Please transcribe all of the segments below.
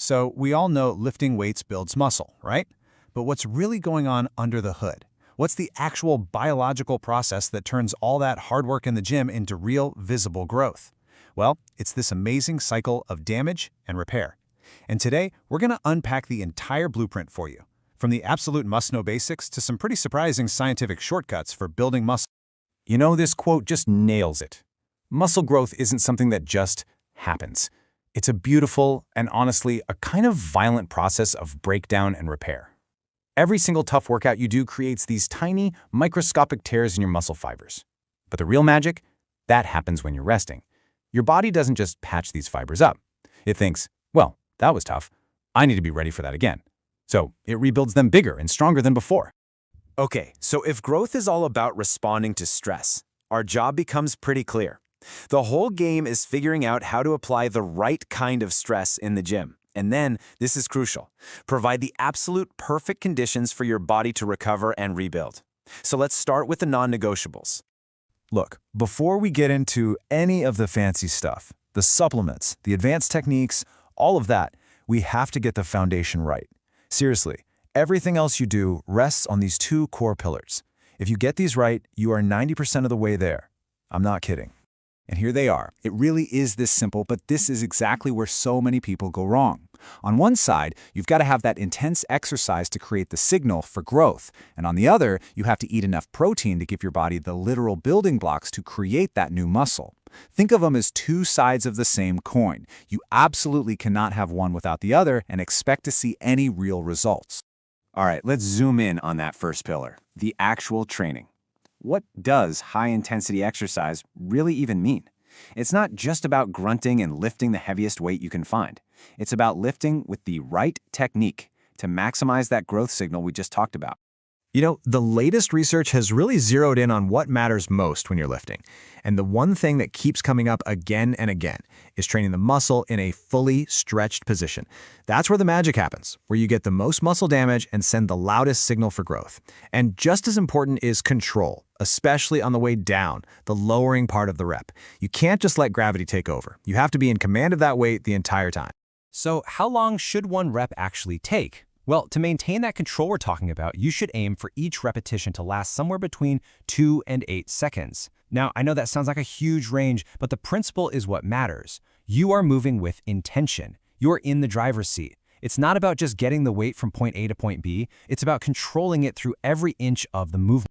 So we all know lifting weights builds muscle, right? But what's really going on under the hood? What's the actual biological process that turns all that hard work in the gym into real, visible growth? Well, it's this amazing cycle of damage and repair. And today, we're going to unpack the entire blueprint for you, from the absolute must-know basics to some pretty surprising scientific shortcuts for building muscle. You know, this quote just nails it. Muscle growth isn't something that just happens. It's a beautiful and honestly a kind of violent process of breakdown and repair. Every single tough workout you do creates these tiny, microscopic tears in your muscle fibers. But the real magic? That happens when you're resting. Your body doesn't just patch these fibers up. It thinks, well, that was tough. I need to be ready for that again. So it rebuilds them bigger and stronger than before. Okay, so if growth is all about responding to stress, our job becomes pretty clear. The whole game is figuring out how to apply the right kind of stress in the gym. And then, this is crucial, provide the absolute perfect conditions for your body to recover and rebuild. So let's start with the non-negotiables. Look, before we get into any of the fancy stuff, the supplements, the advanced techniques, all of that, we have to get the foundation right. Seriously, everything else you do rests on these two core pillars. If you get these right, you are 90% of the way there. I'm not kidding. And here they are. It really is this simple, but this is exactly where so many people go wrong. On one side, you've got to have that intense exercise to create the signal for growth. And on the other, you have to eat enough protein to give your body the literal building blocks to create that new muscle. Think of them as two sides of the same coin. You absolutely cannot have one without the other and expect to see any real results. All right, let's zoom in on that first pillar, the actual training. What does high-intensity exercise really even mean? It's not just about grunting and lifting the heaviest weight you can find. It's about lifting with the right technique to maximize that growth signal we just talked about. You know, the latest research has really zeroed in on what matters most when you're lifting. And the one thing that keeps coming up again and again is training the muscle in a fully stretched position. That's where the magic happens, where you get the most muscle damage and send the loudest signal for growth. And just as important is control, especially on the way down, the lowering part of the rep. You can't just let gravity take over. You have to be in command of that weight the entire time. So how long should one rep actually take? Well, to maintain that control we're talking about, you should aim for each repetition to last somewhere between 2 and 8 seconds. Now, I know that sounds like a huge range, but the principle is what matters. You are moving with intention. You're in the driver's seat. It's not about just getting the weight from point A to point B. It's about controlling it through every inch of the movement.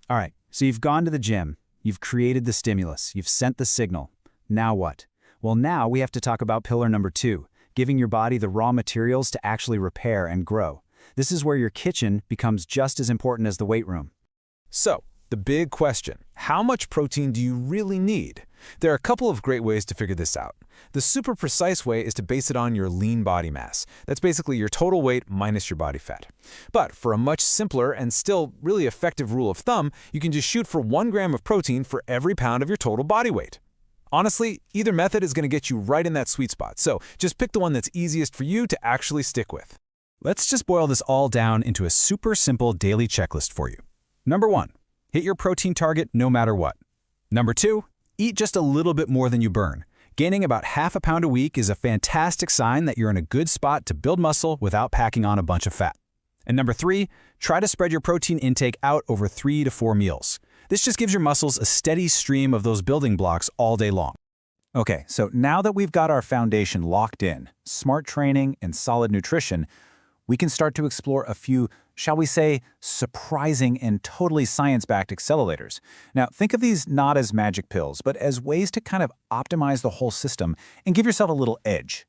All right, so you've gone to the gym. You've created the stimulus. You've sent the signal. Now what? Well, now we have to talk about pillar number 2. Giving your body the raw materials to actually repair and grow. This is where your kitchen becomes just as important as the weight room. So, the big question, how much protein do you really need? There are a couple of great ways to figure this out. The super precise way is to base it on your lean body mass. That's basically your total weight minus your body fat. But for a much simpler and still really effective rule of thumb, you can just shoot for 1 gram of protein for every pound of your total body weight. Honestly, either method is going to get you right in that sweet spot, so just pick the one that's easiest for you to actually stick with. Let's just boil this all down into a super simple daily checklist for you. Number 1, hit your protein target no matter what. Number 2, eat just a little bit more than you burn. Gaining about half a pound a week is a fantastic sign that you're in a good spot to build muscle without packing on a bunch of fat. And number 3, try to spread your protein intake out over 3 to 4 meals. This just gives your muscles a steady stream of those building blocks all day long. Okay, so now that we've got our foundation locked in, smart training and solid nutrition, we can start to explore a few, shall we say, surprising and totally science-backed accelerators. Now, think of these not as magic pills, but as ways to kind of optimize the whole system and give yourself a little edge.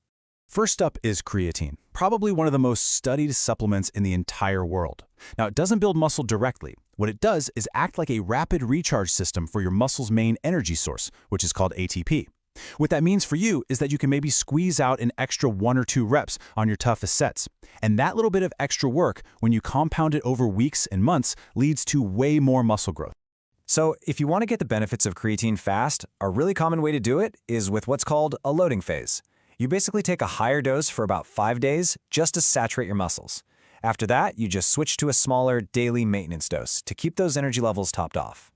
First up is creatine, probably one of the most studied supplements in the entire world. Now, it doesn't build muscle directly. What it does is act like a rapid recharge system for your muscle's main energy source, which is called ATP. What that means for you is that you can maybe squeeze out an extra 1 or 2 reps on your toughest sets. And that little bit of extra work, when you compound it over weeks and months, leads to way more muscle growth. So if you want to get the benefits of creatine fast, a really common way to do it is with what's called a loading phase. You basically take a higher dose for about 5 days just to saturate your muscles. After that, you just switch to a smaller daily maintenance dose to keep those energy levels topped off.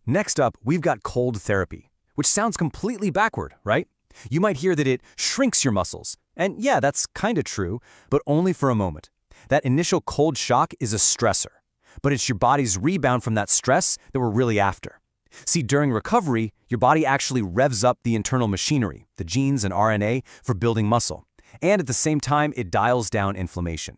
Next up, we've got cold therapy, which sounds completely backward, right? You might hear that it shrinks your muscles. And yeah, that's kind of true, but only for a moment. That initial cold shock is a stressor, but it's your body's rebound from that stress that we're really after. See, during recovery, your body actually revs up the internal machinery, the genes and RNA, for building muscle. And at the same time, it dials down inflammation.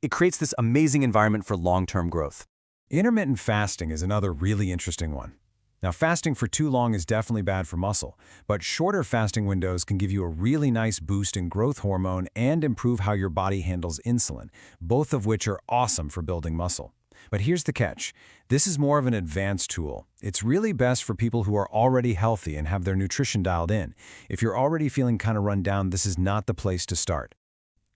It creates this amazing environment for long-term growth. Intermittent fasting is another really interesting one. Now, fasting for too long is definitely bad for muscle, but shorter fasting windows can give you a really nice boost in growth hormone and improve how your body handles insulin, both of which are awesome for building muscle. But here's the catch. This is more of an advanced tool. It's really best for people who are already healthy and have their nutrition dialed in. If you're already feeling kind of run down, this is not the place to start.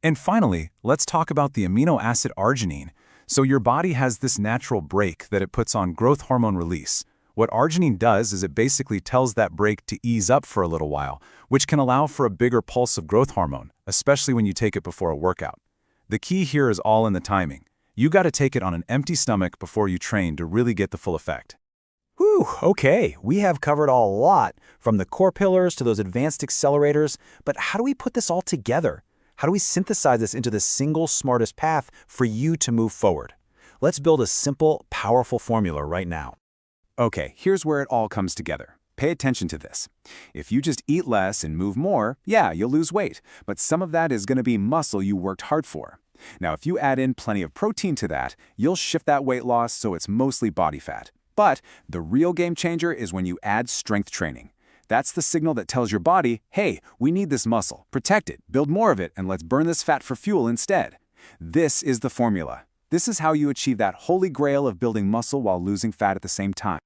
And finally, let's talk about the amino acid arginine. So your body has this natural brake that it puts on growth hormone release. What arginine does is it basically tells that brake to ease up for a little while, which can allow for a bigger pulse of growth hormone, especially when you take it before a workout. The key here is all in the timing. You got to take it on an empty stomach before you train to really get the full effect. Whew, okay, we have covered a lot, from the core pillars to those advanced accelerators, but how do we put this all together? How do we synthesize this into the single smartest path for you to move forward? Let's build a simple, powerful formula right now. Okay, here's where it all comes together. Pay attention to this. If you just eat less and move more, yeah, you'll lose weight, but some of that is going to be muscle you worked hard for. Now, if you add in plenty of protein to that, you'll shift that weight loss so it's mostly body fat. But the real game changer is when you add strength training. That's the signal that tells your body, hey, we need this muscle, protect it, build more of it, and let's burn this fat for fuel instead. This is the formula. This is how you achieve that holy grail of building muscle while losing fat at the same time.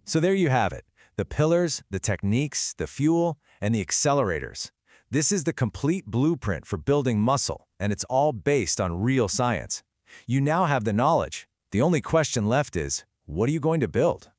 So there you have it. The pillars, the techniques, the fuel, and the accelerators. This is the complete blueprint for building muscle, and it's all based on real science. You now have the knowledge. The only question left is, what are you going to build?